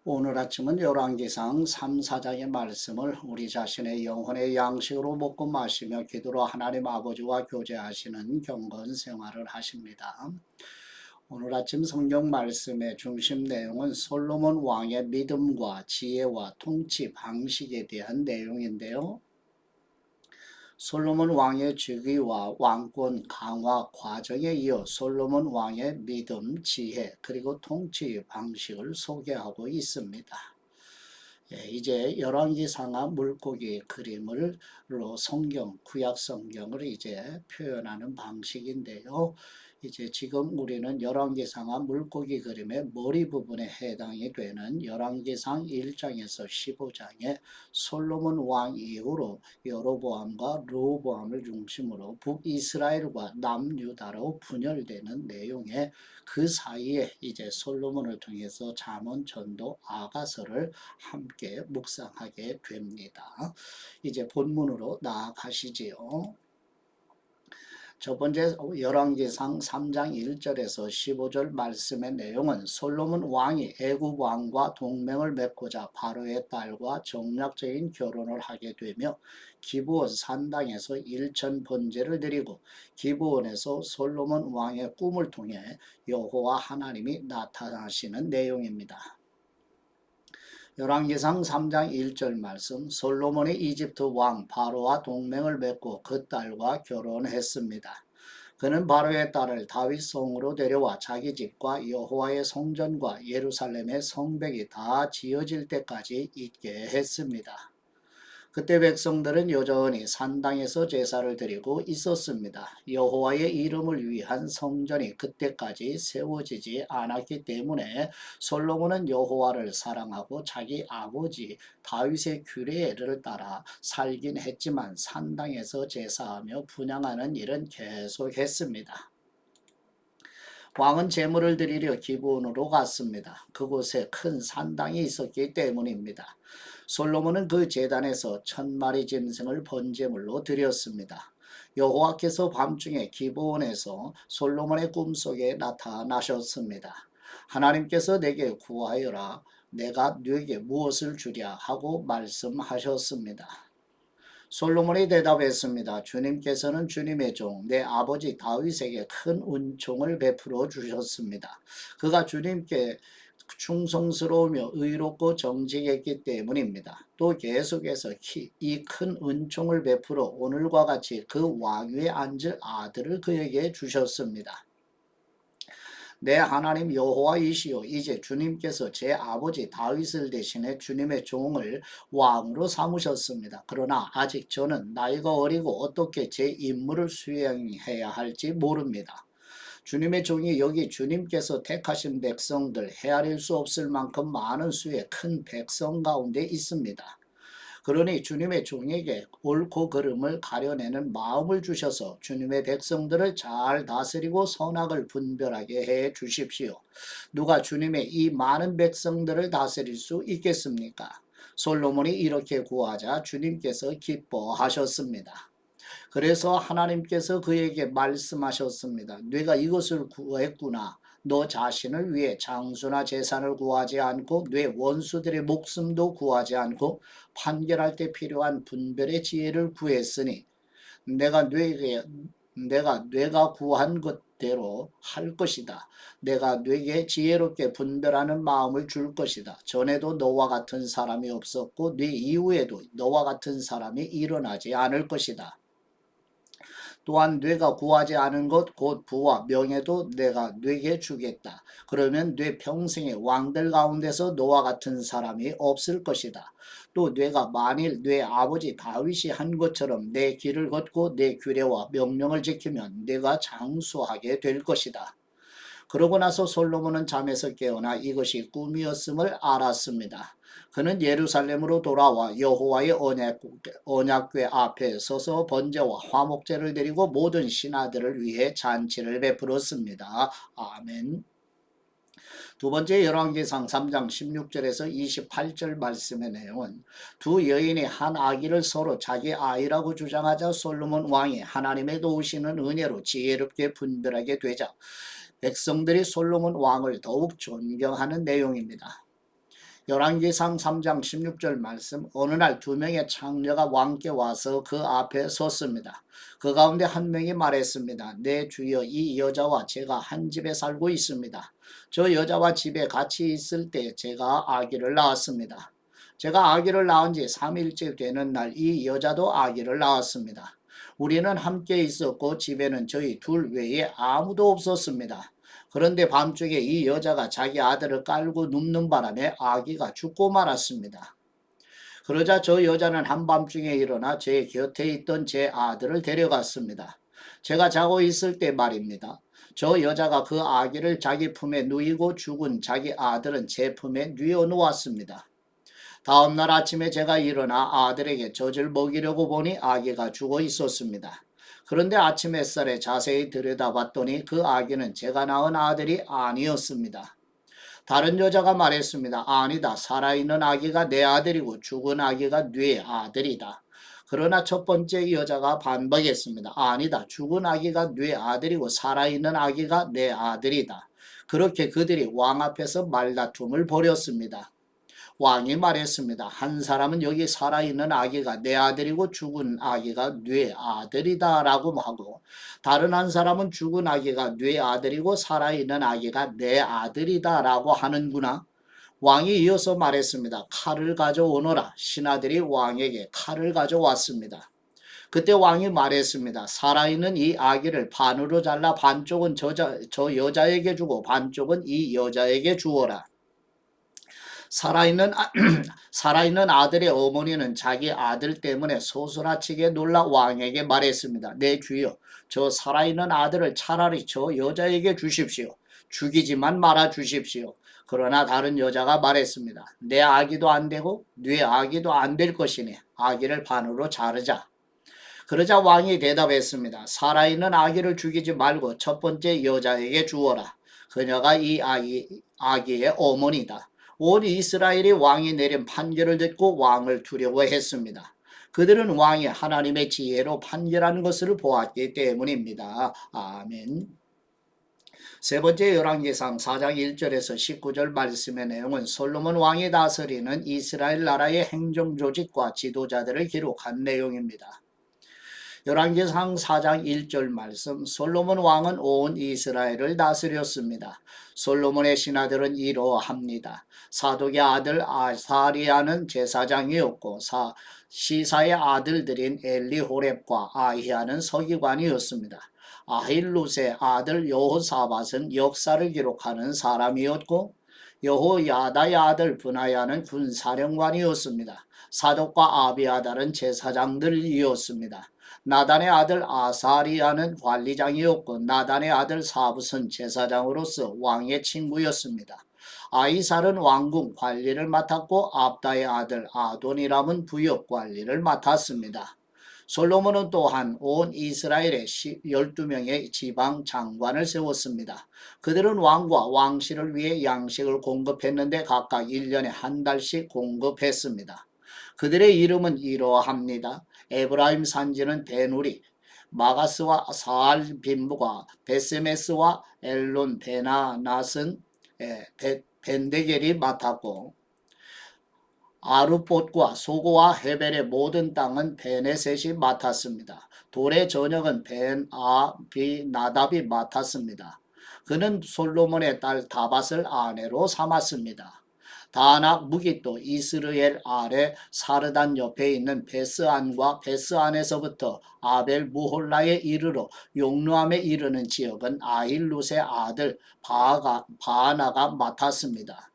오늘 아침은 열왕기상 3, 4장의 말씀을 우리 자신의 영혼의 양식으로 먹고 마시며 기도로 하나님 아버지와 교제하시는 경건 생활을 하십니다. 오늘 아침 성경 말씀의 중심 내용은 솔로몬 왕의 믿음과 지혜와 통치 방식에 대한 내용인데요. 솔로몬 왕의 즉위와 왕권 강화 과정에 이어 솔로몬 왕의 믿음, 지혜, 그리고 통치 방식을 소개하고 있습니다. 이제 열왕기상하 물고기 그림으로 성경, 구약 성경을 이제 표현하는 방식인데요. 이제 지금 우리는 열왕기상하 물고기 그림의 머리 부분에 해당이 되는 열왕기상 1장에서 15장에 솔로몬 왕 이후로 여로보암과 르호보암을 중심으로 북이스라엘과 남유다로 분열되는 내용에 그 사이에 이제 솔로몬을 통해서 잠언, 전도, 아가서를 함께 묵상하게 됩니다. 이제 본문으로 나아가시지요. 첫 번째 열왕기상 3장 1절에서 15절 말씀의 내용은 솔로몬 왕이 애굽 왕과 동맹을 맺고자 바로의 딸과 정략적인 결혼을 하게 되며 기브온 산당에서 일천 번제를 드리고 기브온에서 솔로몬 왕의 꿈을 통해 여호와 하나님이 나타나시는 내용입니다. 열왕기상 3장 1절 말씀, 솔로몬이 이집트 왕 바로와 동맹을 맺고 그 딸과 결혼했습니다. 그는 바로의 딸을 다윗 성으로 데려와 자기 집과 여호와의 성전과 예루살렘의 성벽이 다 지어질 때까지 있게 했습니다. 그때 백성들은 여전히 산당에서 제사를 드리고 있었습니다. 여호와의 이름을 위한 성전이 그때까지 세워지지 않았기 때문에 솔로몬은 여호와를 사랑하고 자기 아버지 다윗의 규례를 따라 살긴 했지만 산당에서 제사하며 분향하는 일은 계속했습니다. 왕은 제물을 드리려 기브온으로 갔습니다. 그곳에 큰 산당이 있었기 때문입니다. 솔로몬은 그 제단에서 1000마리 짐승을 번제물로 드렸습니다. 여호와께서 밤중에 기브온에서 솔로몬의 꿈속에 나타나셨습니다. 하나님께서 내게 구하여라, 내가 네게 무엇을 주랴 하고 말씀하셨습니다. 솔로몬이 대답했습니다. 주님께서는 주님의 종 내 아버지 다윗에게 큰 은총을 베풀어 주셨습니다. 그가 주님께 충성스러우며 의롭고 정직했기 때문입니다. 또 계속해서 이 큰 은총을 베풀어 오늘과 같이 그 왕위에 앉을 아들을 그에게 주셨습니다. 내 하나님 여호와이시여, 이제 주님께서 제 아버지 다윗을 대신해 주님의 종을 왕으로 삼으셨습니다. 그러나 아직 저는 나이가 어리고 어떻게 제 임무를 수행해야 할지 모릅니다. 주님의 종이 여기 주님께서 택하신 백성들, 헤아릴 수 없을 만큼 많은 수의 큰 백성 가운데 있습니다. 그러니 주님의 종에게 옳고 그름을 가려내는 마음을 주셔서 주님의 백성들을 잘 다스리고 선악을 분별하게 해 주십시오. 누가 주님의 이 많은 백성들을 다스릴 수 있겠습니까? 솔로몬이 이렇게 구하자 주님께서 기뻐하셨습니다. 그래서 하나님께서 그에게 말씀하셨습니다. 네가 이것을 구했구나. 너 자신을 위해 장수나 재산을 구하지 않고 네 원수들의 목숨도 구하지 않고 판결할 때 필요한 분별의 지혜를 구했으니 내가 구한 것대로 할 것이다. 내가 네게 지혜롭게 분별하는 마음을 줄 것이다. 전에도 너와 같은 사람이 없었고 네 이후에도 너와 같은 사람이 일어나지 않을 것이다. 또한 네가 구하지 않은 것 곧 부와 명예도 내가 네게 주겠다. 그러면 네 평생의 왕들 가운데서 너와 같은 사람이 없을 것이다. 또 네가 만일 네 아버지 다윗이 한 것처럼 내 길을 걷고 내 규례와 명령을 지키면 네가 장수하게 될 것이다. 그러고 나서 솔로몬은 잠에서 깨어나 이것이 꿈이었음을 알았습니다. 그는 예루살렘으로 돌아와 여호와의 언약궤 앞에 서서 번제와 화목제를 드리고 모든 신하들을 위해 잔치를 베풀었습니다. 아멘. 두 번째 열왕기상 3장 16절에서 28절 말씀의 내용은 두 여인이 한 아기를 서로 자기 아이라고 주장하자 솔로몬 왕이 하나님의 도우시는 은혜로 지혜롭게 분별하게 되자 백성들이 솔로몬 왕을 더욱 존경하는 내용입니다. 열왕기상 3장 16절 말씀. 어느 날 두 명의 창녀가 왕께 와서 그 앞에 섰습니다. 그 가운데 한 명이 말했습니다. 내 주여, 이 여자와 제가 한 집에 살고 있습니다. 저 여자와 집에 같이 있을 때 제가 아기를 낳았습니다. 제가 아기를 낳은 지 3일째 되는 날 이 여자도 아기를 낳았습니다. 우리는 함께 있었고 집에는 저희 둘 외에 아무도 없었습니다. 그런데 밤중에 이 여자가 자기 아들을 깔고 눕는 바람에 아기가 죽고 말았습니다. 그러자 저 여자는 한밤중에 일어나 제 곁에 있던 제 아들을 데려갔습니다. 제가 자고 있을 때 말입니다. 저 여자가 그 아기를 자기 품에 누이고 죽은 자기 아들은 제 품에 누워 놓았습니다. 다음날 아침에 제가 일어나 아들에게 젖을 먹이려고 보니 아기가 죽어 있었습니다. 그런데 아침 햇살에 자세히 들여다봤더니 그 아기는 제가 낳은 아들이 아니었습니다. 다른 여자가 말했습니다. 아니다. 살아있는 아기가 내 아들이고 죽은 아기가 네 아들이다. 그러나 첫 번째 여자가 반박했습니다. 아니다. 죽은 아기가 네 아들이고 살아있는 아기가 내 아들이다. 그렇게 그들이 왕 앞에서 말다툼을 벌였습니다. 왕이 말했습니다. 한 사람은 여기 살아있는 아기가 내 아들이고 죽은 아기가 네 아들이다 라고 하고, 다른 한 사람은 죽은 아기가 네 아들이고 살아있는 아기가 내 아들이다 라고 하는구나. 왕이 이어서 말했습니다. 칼을 가져오너라. 신하들이 왕에게 칼을 가져왔습니다. 그때 왕이 말했습니다. 살아있는 이 아기를 반으로 잘라 반쪽은 저 여자에게 주고 반쪽은 이 여자에게 주어라. 살아있는 아들의 어머니는 자기 아들 때문에 소스라치게 놀라 왕에게 말했습니다. 내 주여, 저 살아있는 아들을 차라리 저 여자에게 주십시오. 죽이지만 말아 주십시오. 그러나 다른 여자가 말했습니다. 내 아기도 안 되고 네 아기도 안 될 것이니 아기를 반으로 자르자. 그러자 왕이 대답했습니다. 살아있는 아기를 죽이지 말고 첫 번째 여자에게 주어라. 그녀가 이 아기의 어머니다. 온 이스라엘이 왕이 내린 판결을 듣고 왕을 두려워했습니다. 그들은 왕이 하나님의 지혜로 판결하는 것을 보았기 때문입니다. 아멘. 세 번째 열왕기상 4장 1절에서 19절 말씀의 내용은 솔로몬 왕이 다스리는 이스라엘 나라의 행정조직과 지도자들을 기록한 내용입니다. 열왕기상 4장 1절 말씀. 솔로몬 왕은 온 이스라엘을 다스렸습니다. 솔로몬의 신하들은 이러합니다. 사독의 아들 아사리아는 제사장이었고 시사의 아들들인 엘리호렙과 아히야는 서기관이었습니다. 아힐룻의 아들 여호사밧은 역사를 기록하는 사람이었고 여호야다의 아들 브나야는 군사령관이었습니다. 사독과 아비아달은 제사장들이었습니다. 나단의 아들 아사리아는 관리장이었고 나단의 아들 사붓은 제사장으로서 왕의 친구였습니다. 아이살은 왕궁 관리를 맡았고 압다의 아들 아도니람은 부역 관리를 맡았습니다. 솔로몬은 또한 온 이스라엘에 12명의 지방 장관을 세웠습니다. 그들은 왕과 왕실을 위해 양식을 공급했는데 각각 1년에 한 달씩 공급했습니다. 그들의 이름은 이러합니다. 에브라임 산지는 베누리, 마가스와 사알빔과 베세메스와 엘론 베나낫은 벤데겔이 맡았고, 아루봇과 소고와 헤벨의 모든 땅은 베네셋이 맡았습니다. 돌의 전역은 벤아비나답이 맡았습니다. 그는 솔로몬의 딸 다밧을 아내로 삼았습니다. 다낙 무깃도 이스르엘 아래 사르단 옆에 있는 베스안과 베스안에서부터 아벨 무홀라에 이르러 용르암에 이르는 지역은 아힐룻의 아들 바하나가 맡았습니다.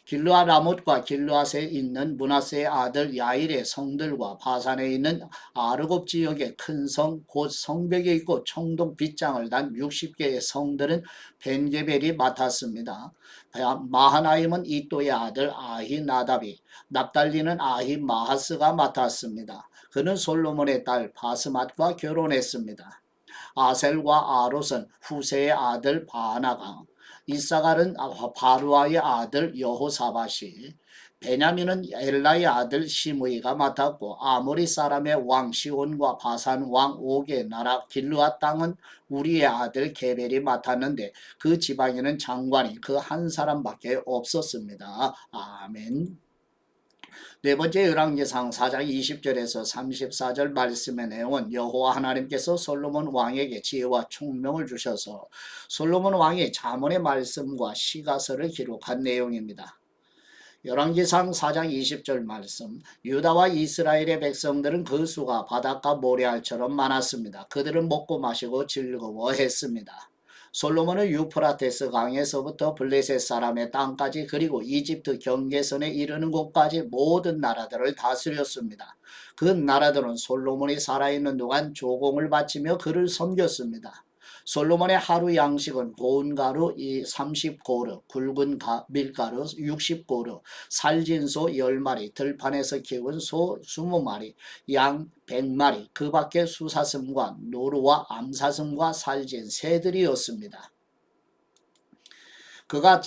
길르앗 라못과 길르앗에 있는 므낫세의 아들 야일의 성들과 바산에 있는 아르곱 지역의 큰 성 곧 성벽에 있고 청동 빗장을 단 60개의 성들은 벤게벨이 맡았습니다. 마하나임은 이또의 아들 아히나답이, 납달리는 아히마하스가 맡았습니다. 그는 솔로몬의 딸 바스맛과 결혼했습니다. 아셀과 아롯은 후세의 아들 바하나가, 이사갈은 바루아의 아들 여호사밧이, 베냐민은 엘라의 아들 시므이가 맡았고, 아모리 사람의 왕 시온과 바산 왕 옥의 나라 길르앗 땅은 우리의 아들 게벨이 맡았는데 그 지방에는 장관이 그 한 사람밖에 없었습니다. 아멘. 네 번째 열왕기상 4장 20절에서 34절 말씀의 내용은 여호와 하나님께서 솔로몬 왕에게 지혜와 총명을 주셔서 솔로몬 왕이 잠언의 말씀과 시가서를 기록한 내용입니다. 열왕기상 4장 20절 말씀, 유다와 이스라엘의 백성들은 그 수가 바닷가 모래알처럼 많았습니다. 그들은 먹고 마시고 즐거워했습니다. 솔로몬은 유프라테스 강에서부터 블레셋 사람의 땅까지 그리고 이집트 경계선에 이르는 곳까지 모든 나라들을 다스렸습니다. 그 나라들은 솔로몬이 살아있는 동안 조공을 바치며 그를 섬겼습니다. 솔로몬의 하루 양식은 고운 가루 30고르, 굵은 밀가루 60고르, 살진 소 10마리, 들판에서 키운 소 20마리, 양 100마리, 그 밖에 수사슴과 노루와 암사슴과 살진 새들이었습니다. 그가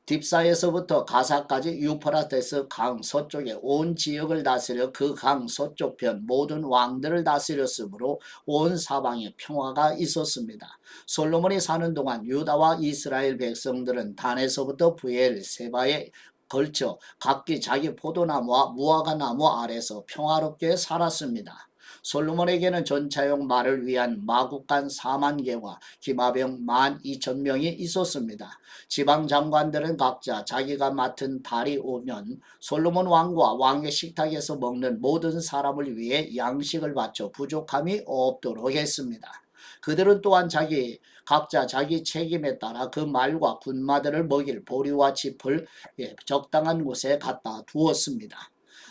딥사에서부터 가사까지 유프라테스 강 서쪽의 온 지역을 다스려 그 강 서쪽편 모든 왕들을 다스렸으므로 온 사방에 평화가 있었습니다. 솔로몬이 사는 동안 유다와 이스라엘 백성들은 단에서부터 브엘세바에 걸쳐 각기 자기 포도나무와 무화과나무 아래서 평화롭게 살았습니다. 솔로몬에게는 전차용 말을 위한 마국간 4만 개와 기마병 12,000명이 있었습니다. 지방 장관들은 각자 자기가 맡은 달이 오면 솔로몬 왕과 왕의 식탁에서 먹는 모든 사람을 위해 양식을 바쳐 부족함이 없도록 했습니다. 그들은 또한 각자 자기 책임에 따라 그 말과 군마들을 먹일 보리와 짚을 적당한 곳에 갖다 두었습니다.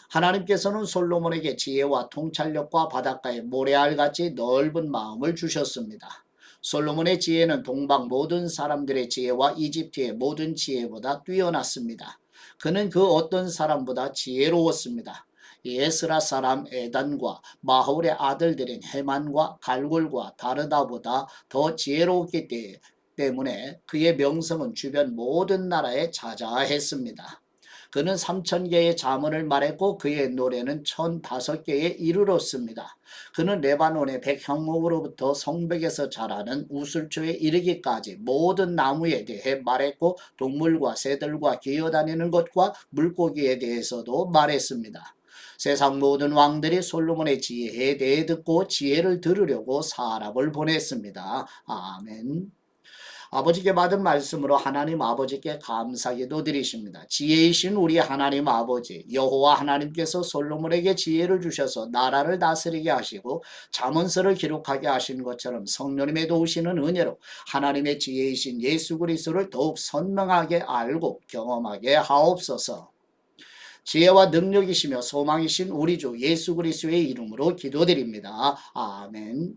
하나님께서는 솔로몬에게 지혜와 통찰력과 바닷가의 모래알같이 넓은 마음을 주셨습니다. 솔로몬의 지혜는 동방 모든 사람들의 지혜와 이집트의 모든 지혜보다 뛰어났습니다. 그는 그 어떤 사람보다 지혜로웠습니다. 예스라 사람 에단과 마홀의 아들들인 헤만과 갈골과 다르다보다 더 지혜로웠기 때문에 그의 명성은 주변 모든 나라에 자자했습니다. 그는 3,000개의 잠언을 말했고 그의 노래는 1,005개에 이르렀습니다. 그는 레바논의 백향목으로부터 성벽에서 자라는 우슬초에 이르기까지 모든 나무에 대해 말했고 동물과 새들과 기어다니는 것과 물고기에 대해서도 말했습니다. 세상 모든 왕들이 솔로몬의 지혜에 대해 듣고 지혜를 들으려고 사람을 보냈습니다. 아멘. 아버지께 받은 말씀으로 하나님 아버지께 감사기도 드리십니다. 지혜이신 우리 하나님 아버지 여호와 하나님께서 솔로몬에게 지혜를 주셔서 나라를 다스리게 하시고 잠언서를 기록하게 하신 것처럼 성령님의 도우시는 은혜로 하나님의 지혜이신 예수 그리스도를 더욱 선명하게 알고 경험하게 하옵소서. 지혜와 능력이시며 소망이신 우리 주 예수 그리스도의 이름으로 기도드립니다. 아멘.